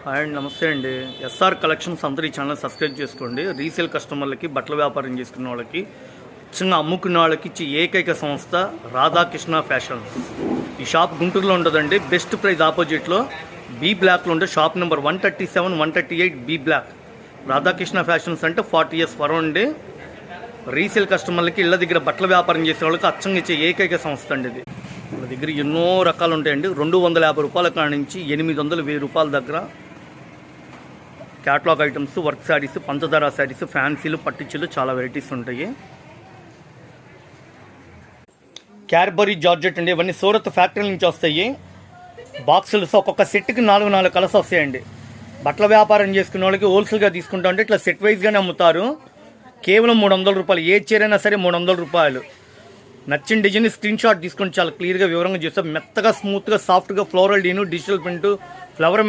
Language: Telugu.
హాయ్ అండి, నమస్తే అండి. ఎస్ఆర్ కలెక్షన్స్ అందరూ ఈ ఛానల్ సబ్స్క్రైబ్ చేసుకోండి. రీసేల్ కస్టమర్లకి, బట్టల వ్యాపారం చేసుకున్న వాళ్ళకి, చిన్న అమ్ముకున్న వాళ్ళకి ఇచ్చే ఏకైక సంస్థ రాధాకృష్ణ ఫ్యాషన్స్. ఈ షాప్ గుంటూరులో ఉంటుందండి. బెస్ట్ ప్రైస్ ఆపోజిట్లో బీ బ్లాక్లో ఉండే shop number 137, 138 B block. Radhakrishna fashions అంటే 40 years వరండి. రీసేల్ కస్టమర్లకి, ఇళ్ళ దగ్గర బట్టల వ్యాపారం చేసే వాళ్ళకి అచ్చంగా ఇచ్చే ఏకైక సంస్థ అండి ఇది. వాళ్ళ దగ్గర ఎన్నో రకాలు ఉంటాయండి. 250 రూపాయల కాడ నుంచి 800, 1000 రూపాయల దగ్గర క్యాటలాగ్ ఐటమ్స్, వర్క్ శారీస్, పంచదార శారీస్, ఫ్యాన్సీలు, పట్టించులు చాలా వెరైటీస్ ఉంటాయి. క్యాడ్బరీ జార్జెట్ అండి. ఇవన్నీ సూరత్ ఫ్యాక్టరీ నుంచి వస్తాయి. బాక్సులు ఒక్కొక్క సెట్కి 4 కలర్స్ వస్తాయండి. బట్టల వ్యాపారం చేసుకునే వాళ్ళకి హోల్సేల్గా తీసుకుంటా ఉంటే ఇట్లా సెట్ వైజ్గానే అమ్ముతారు. కేవలం 300 రూపాయలు. ఏ చీర అయినా సరే 300 రూపాయలు. నచ్చిన డిజైన్ స్క్రీన్ షాట్ తీసుకొని చాలా క్లియర్గా వివరంగా చేస్తాం. మెత్తగా, స్మూత్గా, సాఫ్ట్గా, ఫ్లోరల్ డీను, డిజిటల్ ప్రింట్, ఫ్లవర్